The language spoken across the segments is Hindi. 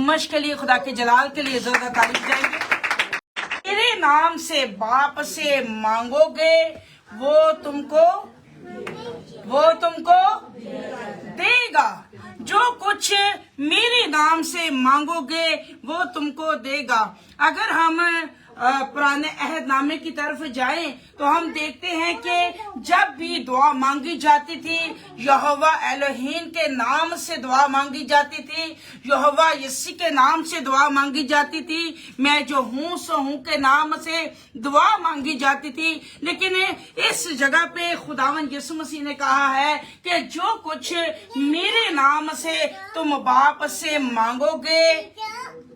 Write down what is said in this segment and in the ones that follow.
मश्क के लिए, खुदा के जलाल के लिए ज़ोरदार तारीफ जाएंगे। मेरे नाम से बाप से मांगोगे वो तुमको देगा। जो कुछ मेरे नाम से मांगोगे वो तुमको देगा। अगर हम पुराने अहदनामे की तरफ जाएं तो हम देखते हैं कि जब भी दुआ मांगी जाती थी यहोवा एलोहीम के नाम से दुआ मांगी जाती थी, यहोवा यस्सी के नाम से दुआ मांगी जाती थी, मैं जो हूँ सो हूँ के नाम से दुआ मांगी जाती थी। लेकिन इस जगह पे खुदावन यीशु मसीह ने कहा है कि जो कुछ मेरे नाम से तुम बाप से मांगोगे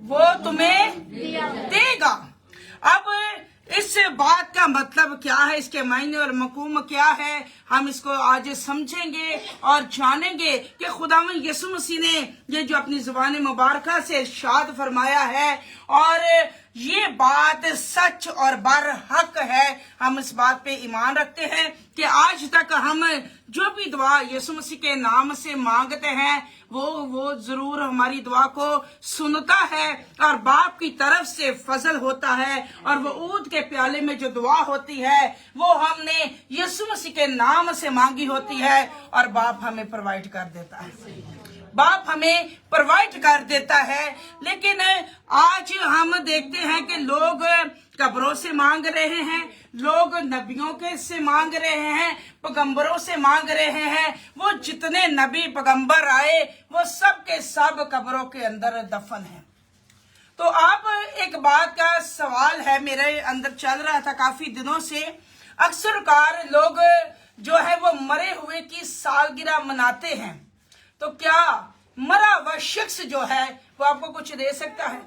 वो तुम्हें देगा। अब इस बात का मतलब क्या है, इसके मायने और मकूम क्या है, हम इसको आज समझेंगे और जानेंगे कि खुदावंद यीशु मसीह ने ये जो अपनी ज़ुबान मुबारका से इरशाद फरमाया है और ये बात सच और बरहक है। हम इस बात पे ईमान रखते हैं कि आज तक हम जो भी दुआ यीशु मसीह के नाम से मांगते हैं वो जरूर हमारी दुआ को सुनता है और बाप की तरफ से फजल होता है और वो ऊद के प्याले में जो दुआ होती है वो हमने यीशु मसीह के नाम से मांगी होती है और बाप हमें प्रोवाइड कर देता है, बाप हमें प्रोवाइड कर देता है। लेकिन आज हम देखते हैं कि लोग कब्रों से मांग रहे हैं, लोग नबियों के से मांग रहे हैं, पैगंबरों से मांग रहे हैं। वो जितने नबी पैगंबर आए वो सब के सब कब्रों के अंदर दफन हैं। तो अब एक बात का सवाल है मेरे अंदर चल रहा था काफी दिनों से। अक्सर कार लोग जो है वो मरे हुए की सालगिरह मनाते हैं, तो क्या मरा हुआ शख्स जो है वो आपको कुछ दे सकता है?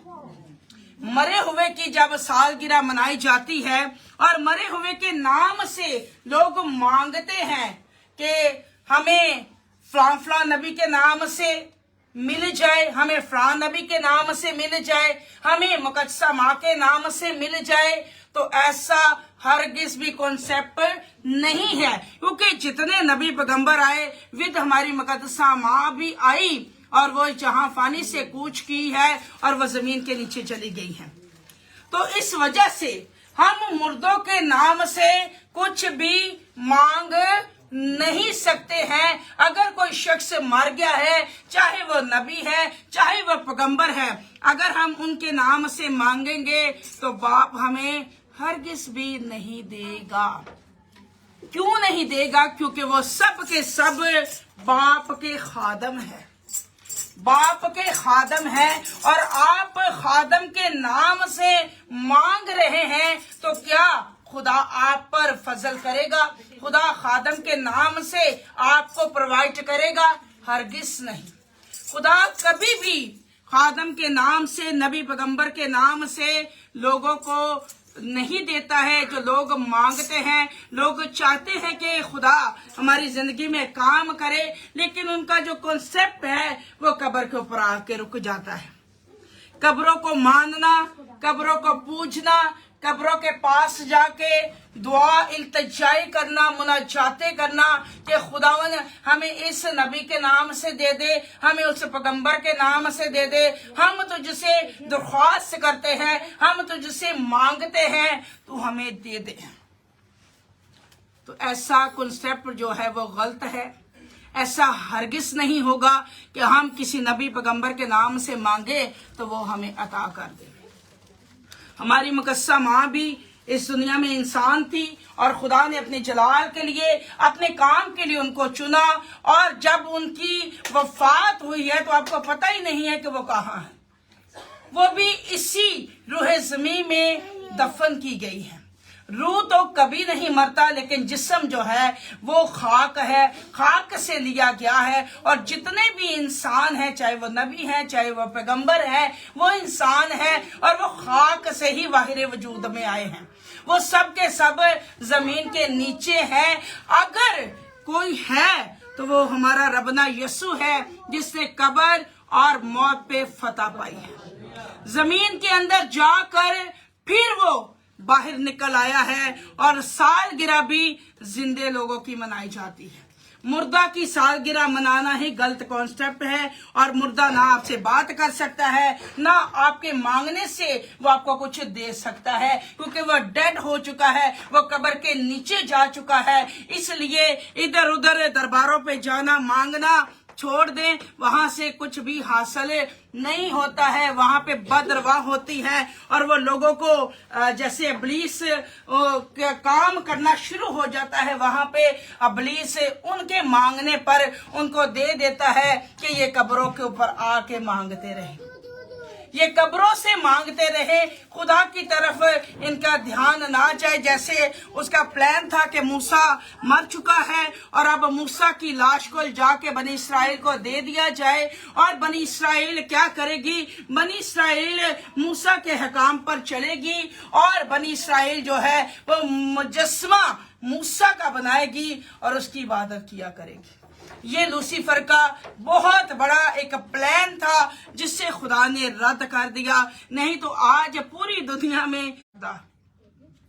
मरे हुए की जब सालगिरह मनाई जाती है और मरे हुए के नाम से लोग मांगते हैं कि हमें फलां फलां नबी के नाम से मिल जाए, हमें फलां नबी के नाम से मिल जाए, हमें मुकद्दसा माँ के नाम से मिल जाए, तो ऐसा हरगिज भी कॉन्सेप्ट नहीं है। क्योंकि जितने नबी पैगंबर आए विद हमारी मुकद्दसा माँ भी आई और वो जहां फानी से कूच की है और वो जमीन के नीचे चली गई है। तो इस वजह से हम मुर्दों के नाम से कुछ भी मांग नहीं सकते हैं। अगर कोई शख्स मर गया है, चाहे वो नबी है चाहे वो पैगंबर है, अगर हम उनके नाम से मांगेंगे तो बाप हमें हरगिज भी नहीं देगा। क्यों नहीं देगा? क्योंकि वो सब के सब बाप के खादम है, बाप के खादम है और आप खादम के नाम से मांग रहे हैं तो क्या खुदा आप पर फजल करेगा? खुदा खादम के नाम से आपको प्रोवाइड करेगा? हरगिज नहीं। खुदा कभी भी खादम के नाम से, नबी पैगंबर के नाम से लोगों को नहीं देता है। जो लोग मांगते हैं, लोग चाहते हैं कि खुदा हमारी जिंदगी में काम करे, लेकिन उनका जो कॉन्सेप्ट है वो कब्र के ऊपर आके रुक जाता है। कब्रों को मानना, कब्रों को पूजना, कब्रों के पास जाके दुआ इल्तिजाई करना, मुनाजाते करना कि खुदावन हमें इस नबी के नाम से दे दे, हमें उस पैगंबर के नाम से दे दे, हम तुझसे दरख्वास्त करते हैं, हम तुझसे मांगते हैं, तू हमें दे दे। तो ऐसा कॉन्सेप्ट जो है वो गलत है। ऐसा हरगिज नहीं होगा कि हम किसी नबी पैगंबर के नाम से मांगे तो वो हमें अता कर दे। हमारी मुकद्दसा माँ भी इस दुनिया में इंसान थी और खुदा ने अपने जलाल के लिए, अपने काम के लिए उनको चुना और जब उनकी वफात हुई है तो आपको पता ही नहीं है कि वो कहाँ है। वो भी इसी रूह ज़मीन में दफन की गई है। रूह तो कभी नहीं मरता, लेकिन जिस्म जो है वो खाक है, खाक से लिया गया है। और जितने भी इंसान हैं, चाहे वो नबी हैं चाहे वो पैगंबर है, वो इंसान है और वो खाक से ही वाहिर वजूद में आए हैं। वो सब के सब जमीन के नीचे हैं। अगर कोई है तो वो हमारा रबना यसु है जिसने कब्र और मौत पे फतह पाई है। जमीन के अंदर जाकर फिर वो बाहर निकल आया है और सालगिरह भी जिंदे लोगों की मनाई जाती है। मुर्दा की सालगिरह मनाना ही गलत कॉन्सेप्ट है, और मुर्दा ना आपसे बात कर सकता है, ना आपके मांगने से वो आपको कुछ दे सकता है, क्योंकि वो डेड हो चुका है, वो कब्र के नीचे जा चुका है। इसलिए इधर उधर दरबारों पे जाना मांगना छोड़ दें, वहां से कुछ भी हासिल नहीं होता है। वहां पे बदरवाह होती है, और वो लोगों को जैसे इब्लीस काम करना शुरू हो जाता है, वहां पे इब्लीस उनके मांगने पर उनको दे देता है कि ये कब्रों के ऊपर आके मांगते रहे, ये कब्रों से मांगते रहे, खुदा की तरफ इनका ध्यान ना जाए। जैसे उसका प्लान था कि मूसा मर चुका है और अब मूसा की लाश को जाके बनी इसराइल को दे दिया जाए, और बनी इसराइल क्या करेगी, बनी इसराइल मूसा के हकाम पर चलेगी, और बनी इसराइल जो है वो मुजस्समा मूसा का बनाएगी और उसकी इबादत किया करेगी। ये लूसीफर का बहुत बड़ा एक प्लान था जिससे खुदा ने रद्द कर दिया। नहीं तो आज पूरी दुनिया में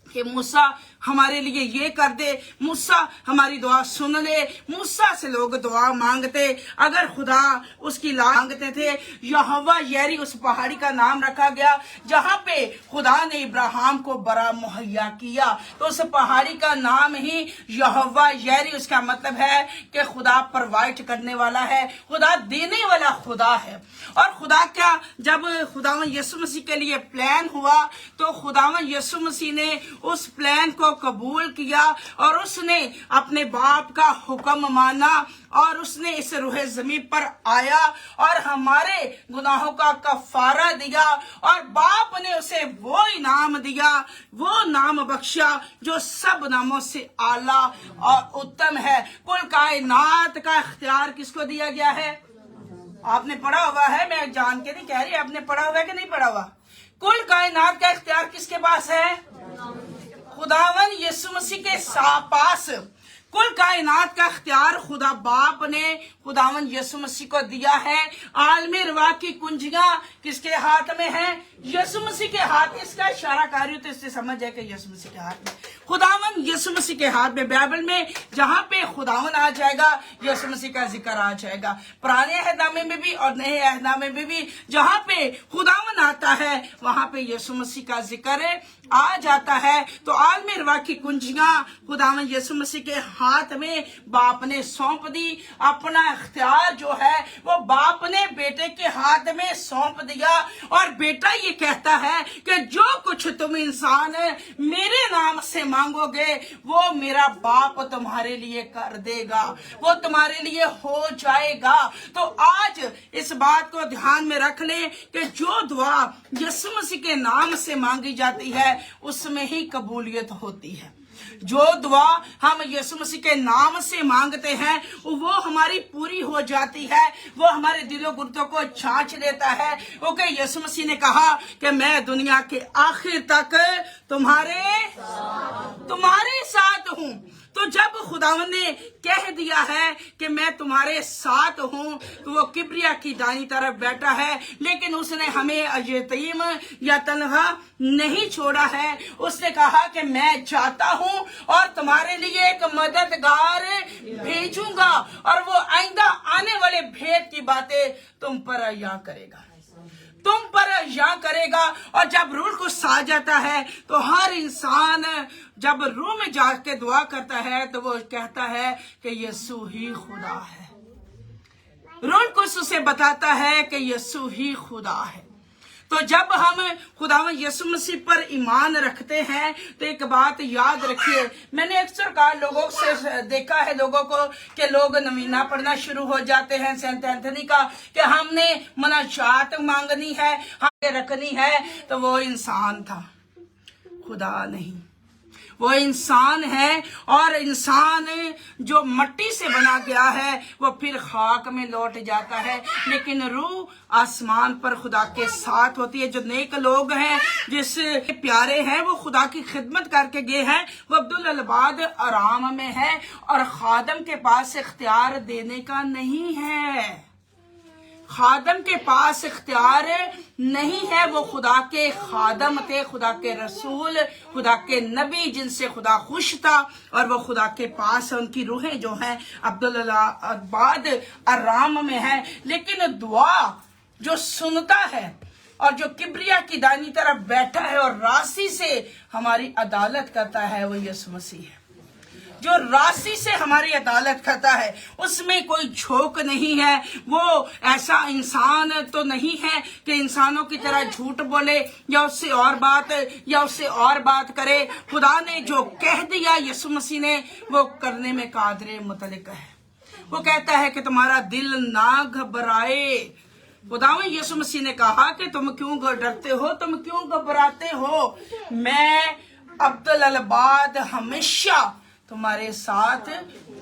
कि मूसा हमारे लिए ये कर दे, मूसा हमारी दुआ सुन ले, मूसा से लोग दुआ मांगते। अगर खुदा उसकी मांगते थे, यहोवा यरी उस पहाड़ी का नाम रखा गया जहां पे खुदा ने इब्राहिम को बड़ा मुहैया किया, तो उस पहाड़ी का नाम ही यहोवा यरी, उसका मतलब है कि खुदा प्रोवाइड करने वाला है, खुदा देने वाला खुदा है। और खुदा क्या, जब खुदावन यीशु मसीह के लिए प्लान हुआ तो खुदावन यीशु मसीह ने उस प्लान को कबूल किया, और उसने अपने बाप का हुक्म माना, और उसने इस रूहे ज़मीन पर आया और हमारे गुनाहों का कफारा दिया, और बाप ने उसे वो इनाम दिया, वो नाम बख्शा जो सब नामों से आला और उत्तम है। कुल कायनात का इख्तियार किसको दिया गया है? आपने पढ़ा हुआ है, मैं जान के नहीं कह रही, आपने पढ़ा हुआ है कि नहीं पढ़ा हुआ? कुल कायनात का इख्तियार किसके पास है? खुदावन यीशु मसीह के पास। कुल कायनात का इख्तियार खुदा बाप ने खुदावन यीशु मसीह को दिया है। आलमी रवा की कुंजियां किसके हाथ में है? यीशु मसीह के हाथ। इसका इशारा कर रही हूं तो इससे समझ है कि यीशु मसीह के हाथ में, खुदावन यीशु मसीह के हाथ में। बाइबल में जहां पे खुदावन आ जाएगा यीशु मसीह का जिक्र आ जाएगा। पुराने अहदनामे में भी और नए अहदनामे में भी जहां पे खुदावन आता है वहां पे यीशु मसीह का जिक्र आ जाता है। तो आलमी रवा की कुंजियां खुदावन यीशु मसीह के हाथ में बाप ने सौंप दी। अपना इख्तियार जो है वो बाप ने बेटे के हाथ में सौंप दिया, और बेटा ये कहता है कि जो कुछ तुम इंसान मेरे नाम से मांगोगे वो मेरा बाप तुम्हारे लिए कर देगा, वो तुम्हारे लिए हो जाएगा। तो आज इस बात को ध्यान में रख ले कि जो दुआ यीशु मसीह के नाम से मांगी जाती है उसमें ही कबूलियत होती है। जो दुआ हम यीशु मसीह के नाम से मांगते हैं वो हमारी पूरी हो जाती है, वो हमारे दिलो गुर्दों को छाछ लेता है। क्योंकि यीशु मसीह ने कहा कि मैं दुनिया के आखिर तक तुम्हारे साथ हूं। तो जब खुदावन ने कह दिया है कि मैं तुम्हारे साथ हूं, तो वो किब्रिया की दानी तरफ बैठा है, लेकिन उसने हमें यतीम या तन्हा नहीं छोड़ा है। उसने कहा कि मैं चाहता हूं और तुम्हारे लिए एक मददगार भेजूंगा, और वो आइंदा आने वाले भेद की बातें तुम पर अया करेगा, तुम पर या करेगा। और जब रूह को सा जाता है तो हर इंसान जब रूह में जाके दुआ करता है तो वो कहता है कि यीशु ही खुदा है। रूह को उसे बताता है कि यीशु ही खुदा है। तो जब हम खुदावन यीशु मसीह पर ईमान रखते हैं तो एक बात याद रखिए, मैंने अक्सर कहा लोगों से देखा है लोगों को कि लोग नवीना पढ़ना शुरू हो जाते हैं सेंट एंथनी का, कि हमने मनाजात मांगनी है, हमें रखनी है। तो वो इंसान था, खुदा नहीं। वो इंसान है, और इंसान जो मट्टी से बना गया है वो फिर खाक में लौट जाता है, लेकिन रूह आसमान पर खुदा के साथ होती है। जो नेक लोग हैं, जिस प्यारे हैं, वो खुदा की खिदमत करके गए हैं, वो अब्दुल अलबाद आराम में है, और खादम के पास इख्तियार देने का नहीं है। खादम के पास इख्तियार नहीं है, वो खुदा के खादम थे, खुदा के रसूल, खुदा के नबी जिनसे खुदा खुश था, और वो खुदा के पास है। उनकी रूहें जो हैं अब्दुल्लाबाद अर्राम में है। लेकिन दुआ जो सुनता है और जो किब्रिया की दानी तरफ बैठा है और राशि से हमारी अदालत करता है, वो यीशु मसीह है। जो राशि से हमारी अदालत करता है, उसमें कोई झोंक नहीं है। वो ऐसा इंसान तो नहीं है कि इंसानों की तरह झूठ बोले या उससे और बात करे। खुदा ने जो कह दिया यीशु मसीह ने, वो करने में कादरे मुतलक है। वो कहता है कि तुम्हारा दिल ना घबराए। खुदावंद यीशु मसीह ने कहा कि तुम क्यों डरते हो, तुम क्यों घबराते हो, मैं अब्दुल्लाबाद हमेशा तुम्हारे साथ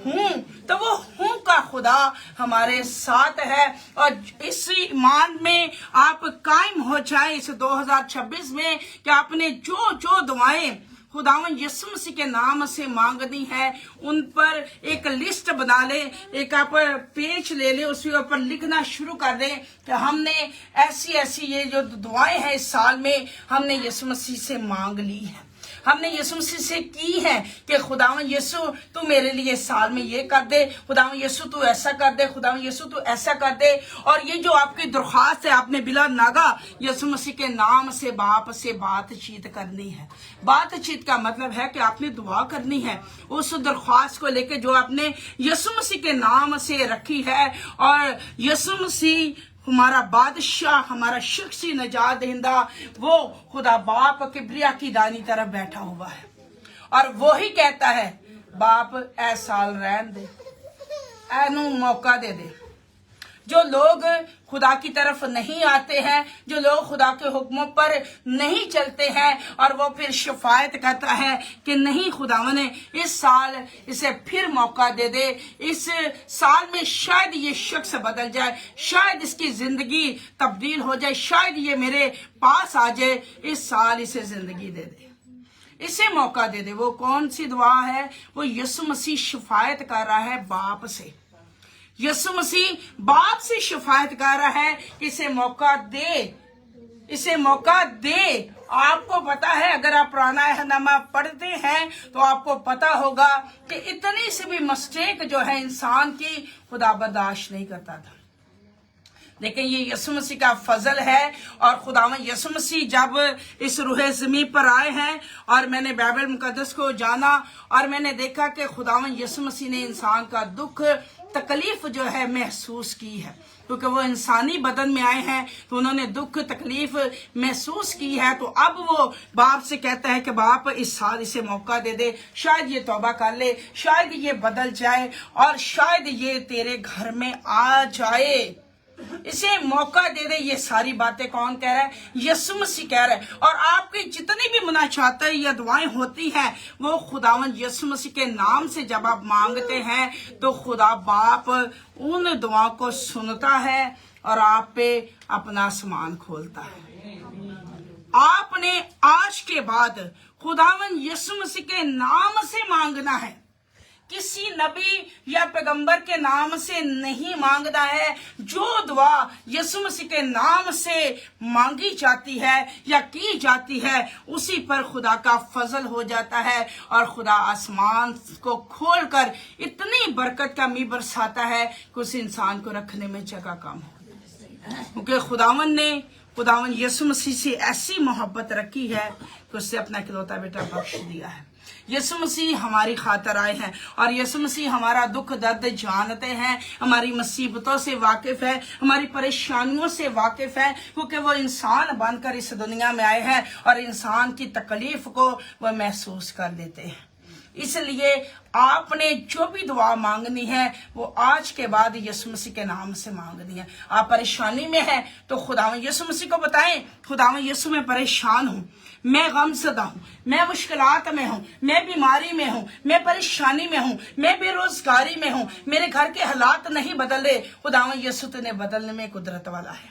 हूँ। तो वो हूँ का खुदा हमारे साथ है। और इस ईमान में आप कायम हो जाएं इस 2026 में कि आपने जो दुआएं खुदावंद यीशु मसीह के नाम से मांगनी है, उन पर एक लिस्ट बना ले, एक आप पेज ले ले, उसके ऊपर लिखना शुरू कर दें कि हमने ऐसी ये जो दुआएं हैं इस साल में हमने यीशु मसीह से मांग ली है, हमने यीशु मसीह से की है कि खुदावंद यीशु तू मेरे लिए साल में ये कर दे, खुदावंद यीशु तू ऐसा कर दे, खुदावंद यीशु तू ऐसा कर दे। और ये जो आपकी दरख्वास्त है, आपने बिला नागा यीशु मसीह के नाम से बाप से बातचीत करनी है। बातचीत का मतलब है कि आपने दुआ करनी है उस दरख्वास्त को लेके जो आपने यीशु मसीह के नाम से रखी है। और यीशु मसीह हमारा बादशाह, हमारा शख्सी नजात दहिंदा, वो खुदा बाप किब्रिया की दानी तरफ बैठा हुआ है और वो ही कहता है बाप ऐ साल रहन दे, ऐनू मौका दे दे। जो लोग खुदा की तरफ नहीं आते हैं, जो लोग खुदा के हुक्मों पर नहीं चलते हैं, और वो फिर शिफायत करता है कि नहीं खुदावन ने इस साल इसे फिर मौका दे दे, इस साल में शायद ये शख्स बदल जाए, शायद इसकी जिंदगी तब्दील हो जाए, शायद ये मेरे पास आ जाए, इस साल इसे जिंदगी दे दे, इसे मौका दे दे। वो कौन सी दुआ है? वो यीशु मसीह शिफायत कर रहा है बाप से। यीशु मसीह बाप से शिफायत कर रहा है कि इसे मौका दे, इसे मौका दे। आपको पता है, अगर आप पुराना अहदनामा पढ़ते हैं तो आपको पता होगा कि इतनी सी भी मिस्टेक जो है इंसान की खुदा बर्दाश्त नहीं करता था। लेकिन ये यीशु मसीह का फजल है। और खुदावंद यीशु मसीह जब इस रूह ज़मीन पर आए हैं और मैंने बाइबल मुकद्दस को जाना और मैंने देखा कि खुदावंद यीशु मसीह ने इंसान का दुख तकलीफ जो है महसूस की है, क्योंकि वो इंसानी बदन में आए हैं तो उन्होंने दुख तकलीफ महसूस की है। तो अब वो बाप से कहता है कि बाप इस साल इसे मौका दे दे, शायद ये तौबा कर ले, शायद ये बदल जाए और शायद ये तेरे घर में आ जाए, इसे मौका दे दे। ये सारी बातें कौन कह रहा है? यीशु मसीह कह रहा है। और आपकी जितनी भी मुनाजातें या दुआएं होती हैं वो खुदावंद यीशु मसीह के नाम से जब आप मांगते हैं तो खुदा बाप उन दुआओं को सुनता है और आप पे अपना आसमान खोलता है। आपने आज के बाद खुदावंद यीशु मसीह के नाम से मांगना है, किसी नबी या पैगंबर के नाम से नहीं मांगना है। जो दुआ यीशु मसीह के नाम से मांगी जाती है या की जाती है उसी पर खुदा का फजल हो जाता है और खुदा आसमान को खोलकर इतनी बरकत का मी बरसाता है कि उस इंसान को रखने में जगह कम हो। क्योंकि खुदावंद यीशु मसीह से ऐसी मोहब्बत रखी है कि उससे अपना इकलौता बेटा बख्श दिया है। यीशु मसीह हमारी खातिर आए हैं और यीशु मसीह हमारा दुख दर्द जानते हैं, हमारी मुसीबतों से वाकिफ है, हमारी परेशानियों से वाकिफ है, क्योंकि वो इंसान बनकर इस दुनिया में आए हैं और इंसान की तकलीफ को वो महसूस कर लेते हैं। इसलिए आपने जो भी दुआ मांगनी है वो आज के बाद यीशु मसीह के नाम से मांगनी है। आप परेशानी में हैं तो खुदावंद यीशु मसीह को बताएं, खुदावंद यीशु मैं परेशान हूँ, मैं गमज़दा हूँ, मैं मुश्किलात में हूँ, मैं बीमारी में हूँ, मैं परेशानी में हूँ, मैं बेरोजगारी में हूँ, मेरे घर के हालात नहीं बदल रहे। खुदावंद यीशु तूने बदलने में कुदरत वाला है।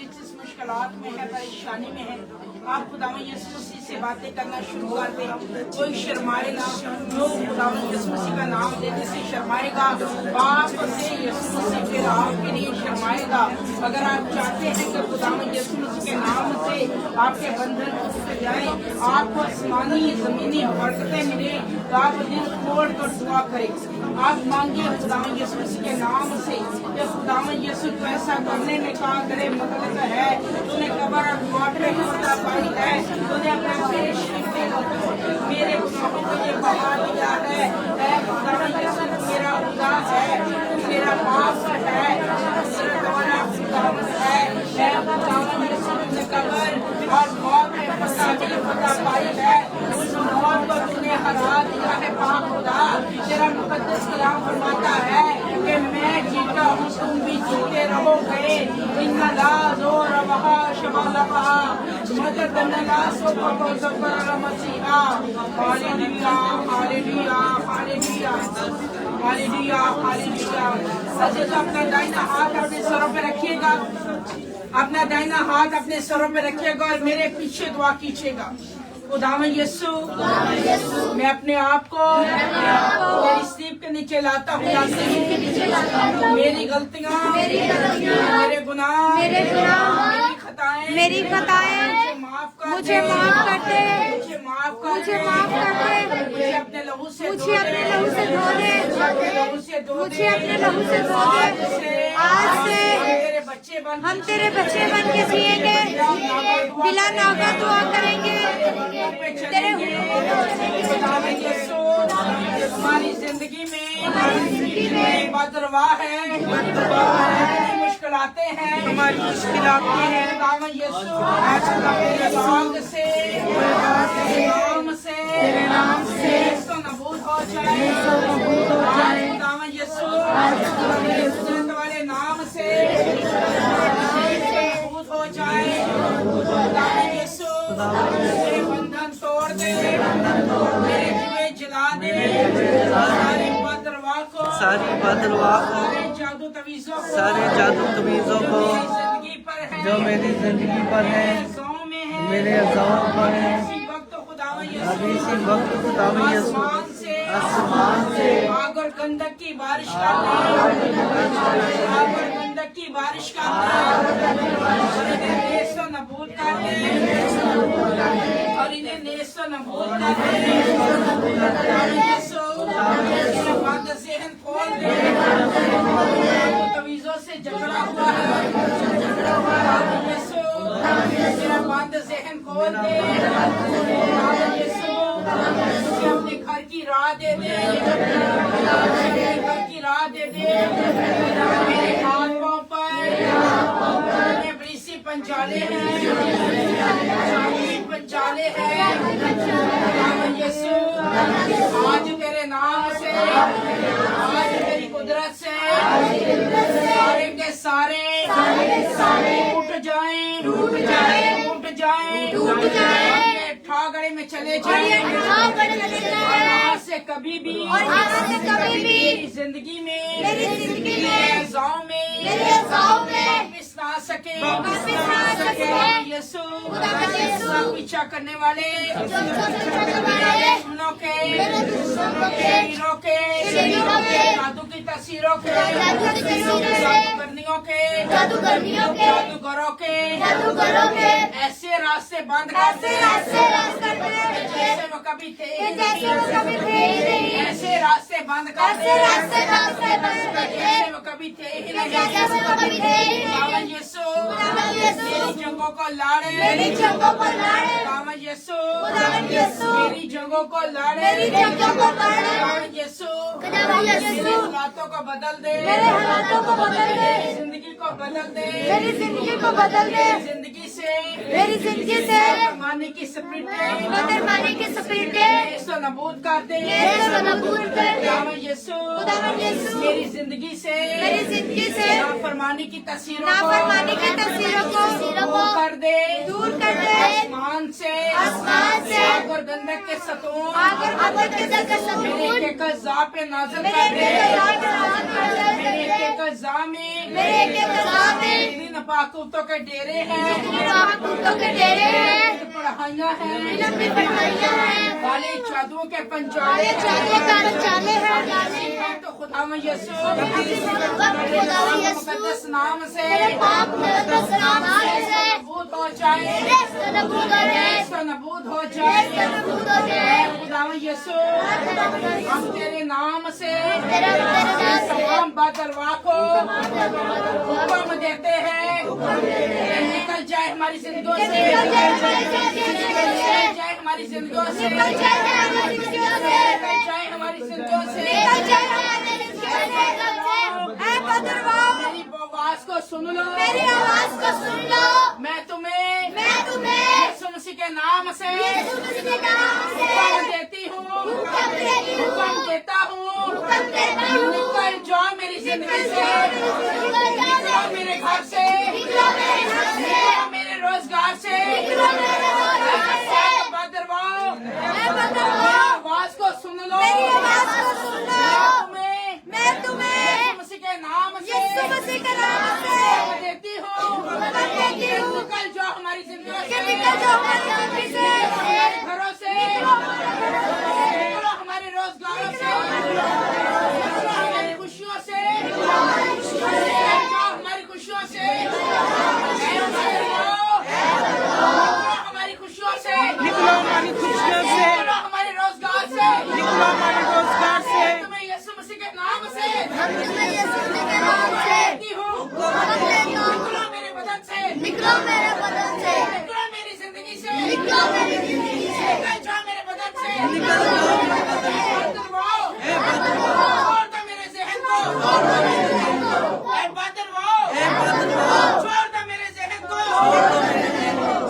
जिस मुश्किलात में है, परेशानी में है, आप खुदावंद यीशु मसीह से बातें करना शुरू कर दें। कोई शर्माए ना, जो खुदावंद यीशु मसीह का नाम लेने से शर्माएगा, बाप से यीशु मसीह फिर आपके लिए शर्माएगा। अगर आप चाहते हैं कि खुदावंद यीशु मसीह के नाम से आपके बंधन टूट जाए, आपको आसमानी जमीनी बरकतें मिले, तो आप दिल खोल कर दुआ करें। आप मांगिए खुदावंद यीशु मसीह के नाम से कि खुदावंद यीशु को ऐसा करने में कहा करे मतलब है, तूने कब्र और मौत में हिस्सा पाई है, तूने अपने पेश मेरे गुनाहों को ये बहा दिया है। ऐ खुदावंद यीशु मेरा खुदा है, मेरा पाप है, मेरा तुम्हारा खुदावंद है। ऐ खुदावंद यीशु तूने कब्र और मौत में फतह पाई है, उस मौत को तूने हरा दिया है। पाक खुदा तेरा मुकद्दस कलाम फरमाता है कि मैं जीता हूँ, तुम भी जीते रहोगे। इन्ना ला ज़ोर वहा शबालहा मददन्ना सुबह ज़बर मसीहा। Hallelujah hallelujah hallelujah hallelujah hallelujah. सजदा अपना दाहिना हाथ अपने सरों पे रखिएगा, अपना दाहिना हाथ अपने सरों पे रखिएगा और मेरे पीछे दुआ कीजिएगा। खुदावंद यीशु, मैं अपने आप को तेरी सीप के नीचे लाता हूँ, मेरी गलतियाँ, मेरे गुनाह, मेरी खताएं मुझे माफ कर दे, मुझे अपने लहू से धो दे, मुझे अपने लहू से धो दे। आज से हम तेरे बच्चे बन के जिएंगे, बिला नागा दुआ करेंगे, तेरे हमारी जिंदगी में बदरवाह है, मुश्किलातें हैं, हमारी मुश्किलातें हैं। खुदावंद यीशु तेरे नाम से इसको नबूद हो जाए, खुदावंद यीशु वाले नाम से नबूद हो जाए। खुदावंद यीशु मेरे बंधन तोड़ दे, मेरे जुए जला दे, सारी बदरवाह को, सारे जादू तवीज़ों को जो मेरी जिंदगी पर है, मेरे गाँव पर है, अभी इसी वक्त खुदावंद यीशु आसमान से आग और गंधक की बारिश कर दे, आग और गंधक की बारिश कर दे, देश को नबूद कर दे और इन्हें देश को नबूद कर दे। यीशु बंद ज़हन खोल दे, तवीज़ों से झगड़ा हुआ है, यीशु मेरा बंद ज़हन खोल दे, यीशु अपने घर की राह दे दे, घर की राह दे दे। मेरे हाथ पाँव पर बड़ी सी पंचाले हैं, पंचाले हैं। यीशु आज तेरे नाम से, आज तेरी कुदरत से सारे के सारे टूट जाएं, टूट जाएं, टूट जाएं, टूट जाएं, ठागड़े में चले जाएं, आज से कभी भी मेरी जिंदगी में, मेरे गाँव में वापिस ना आ सके। यीशु पीछा करने वाले दुश्मनों के, वीरों के, जादू की तस्वीरों के, जादूगरों के ऐसे रास्ते बंद कर दे जैसे वो कभी थे, ऐसे रास्ते बंद कर दे जैसे वो कभी थे ही नहीं। खुदावंद यीशु मेरी जंगों को लड़े, खुदावंद यीशु मेरी जंगों को लड़े, खुदावंद यीशु मेरे हालातों को बदल दे, मेरी जिंदगी को बदल दे, मेरी जिंदगी से मारने की स्पिरिट इसको नबूद कर दे। खुदावंद यीशु मेरी जिंदगी से नाफरमानी की तस्वीरों को दूर कर दे, आसमान से आग और बंधक के सतून आकर बंधक के सतून मेरे के कज़ा पे नाज़िल मेरे कर के दे मेरे मेरे के कज़ा में मेरे के कज़ा में इन पाकूतों के डेरे हैं कुत्तों के डेरे हैं पढ़ाइयाँ हैं लंबी पढ़ाइयाँ हैं काले जादुओं के पंचाले चाले चाले हैं तो खुदा में यीशु खुदा यीशु मुकद्दस नाम से पाक मुकद्दस नाम से नबूद हो जाए नबूद हो जाए खुदा में यीशु हम तेरे नाम से तमाम बदलवा को हुक्म देते हैं निकल जाए हमारी जिंदगियों से निकल जाए हमारी जिंदगियों से निकल जाए हमारी जिंदगियों से मेरी आवाज को सुन लो मेरी आवाज को सुन लो मैं तुम्हें यीशु मसीह के नाम से यीशु मसीह के नाम से हुक्म देती हूँ हुक्म देता हूँ निकल जाओ मेरी जिंदगी से निकल जाओ मेरे घर से निकल जाओ मेरे रोजगार से बदलवाओ आवाज को सुन लो मैं तुम्हें यीशु मसीह के नाम से देती हूँ निकल जाओ हमारी जिंदगी से हमारे घरों से निकलो हमारे रोजगारों से निकलो हमारी खुशियों से निकल जाओ हमारी खुशियों से हमारी खुशियों से निकलो हमारी खुशियों से निकलो हमारे रोजगार से निकलो हमारे रोजगार से तुम्हें यीशु मसीह के नाम से देती हूँ निकलो मेरे बदन से निकलो मेरे बदन से निकलो मेरी जिंदगी से निकलो मेरी जिंदगी से निकल जाओ मेरे बदन से बदलवाओ छोड़ दो मेरे ज़हन को बदलवाओ छोड़ दो मेरे ज़हन को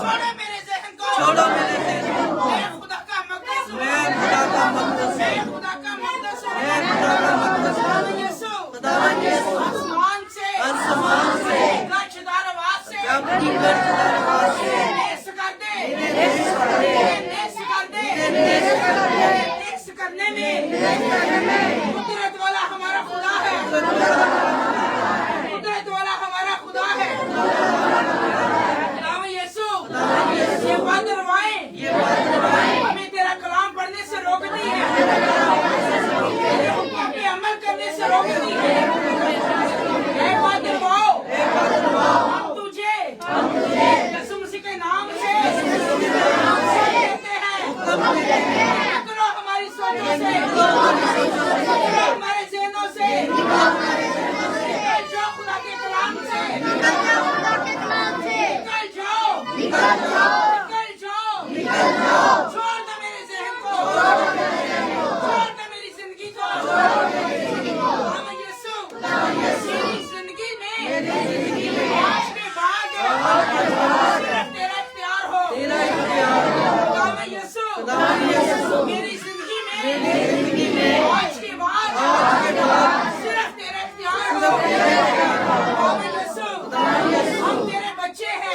छोड़ो मेरे ज़हन को छोड़ो मेरे ज़हन को मैं खुदा का मक़दस हूँ मैं खुदा का मक़दस हूँ मैं खुदा का मक़दस हूँ मैं खुदा का मक़दस हूँ खुदावन यीशु आसमान से गशदार आवाज़ से अपनी गशदार आवाज़ से नेस कर दे नेस करने में कुदरत वाला हमारा खुदा है कुदरत वाला हमारा खुदा है खुदावन यीशु ये बदलवाएं हमें तेरा कलाम पढ़ने से रोकती है तेरे हुक्म पे अमल करने से रोकती है ऐ बदलवाओ हम तुझे यीशु मसीह के नाम से कहते हैं निकलो हमारी सोचों से निकलो हमारे ज़हनों से निकल जाओ खुदा के कलाम से निकल जाओ छोड़ दो मेरे ज़हन को छोड़ दो मेरी जिंदगी को हम यीशु मेरी जिंदगी में आज के बाद सिर्फ तेरा इख्तियार हो हम यीशु मेरी जिंदगी में आज के बाद सिर्फ तेरा इख्तियार हो हम यीशु हम तेरे बच्चे हैं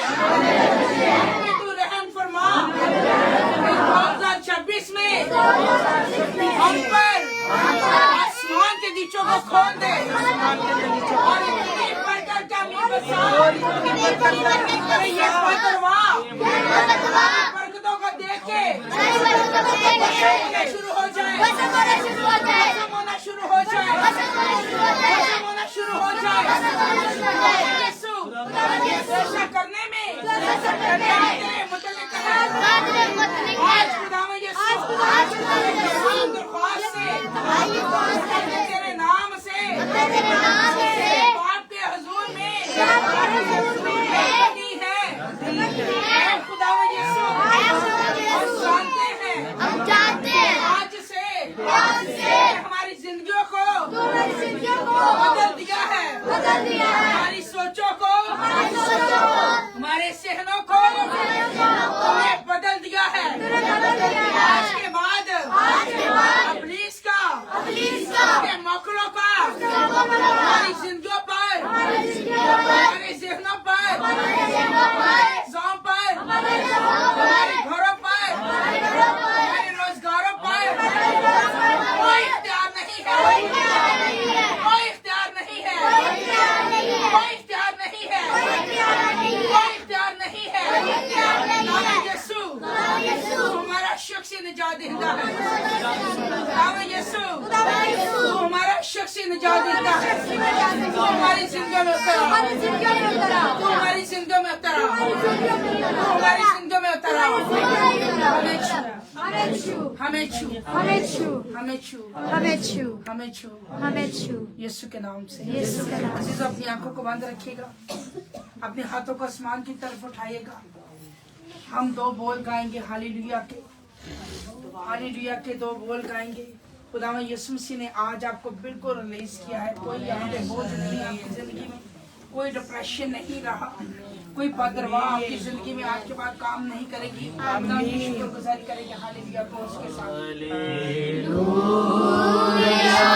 तू रहम फरमा 2026 में हम पर आसमान के नीचों को खोल दे और इतनी बरकत का मीर बरसा ये बदलवा बरकतों को देख के शुरू हो जाए होना शुरू हो जाए होना शुरू हो जाए यीशु ऐसा करने में तेरे मुतल्लिक आज खुदावंद यीशु दरख्वास्त से तेरे नाम से बाप के हुजूर में बनी है खुदावंद यीशु हम जानते हैं आज से हमारी जिंदगियों को बदल दिया है हमारी सोचों को हमारे सहनों को निजात देता है। खुदावन यीशु तू हमारा शख्सी निजात देता है। तू हमारी जिंदगी में उतर आ। तू हमारी जिंदगी में उतर आ। तू हमारी जिंदगी में उतर आ। हमें छू, हमें छू, हमें छू, हमें छू, हमें छू, हमें छू, हमें छू, यीशु के नाम से। यीशु के नाम से अपनी आंखों को बंद रखिएगा, अपने हाथों को आसमान की तरफ उठाइएगा। हम 2 बोल गाएंगे हालेलुया के, हालेलुया के 2 बोल गाएंगे। खुदावन यीशु मसीह ने आज आपको बिल्कुल रिलीज किया है। कोई यहाँ पे बोझ नहीं है आपकी जिंदगी में, कोई डिप्रेशन नहीं रहा, कोई बदरवाह आपकी जिंदगी में आज के बाद काम नहीं करेगी। आप शुक्रगुजारी करेंगे हालेलुया को उसके Hallelujah.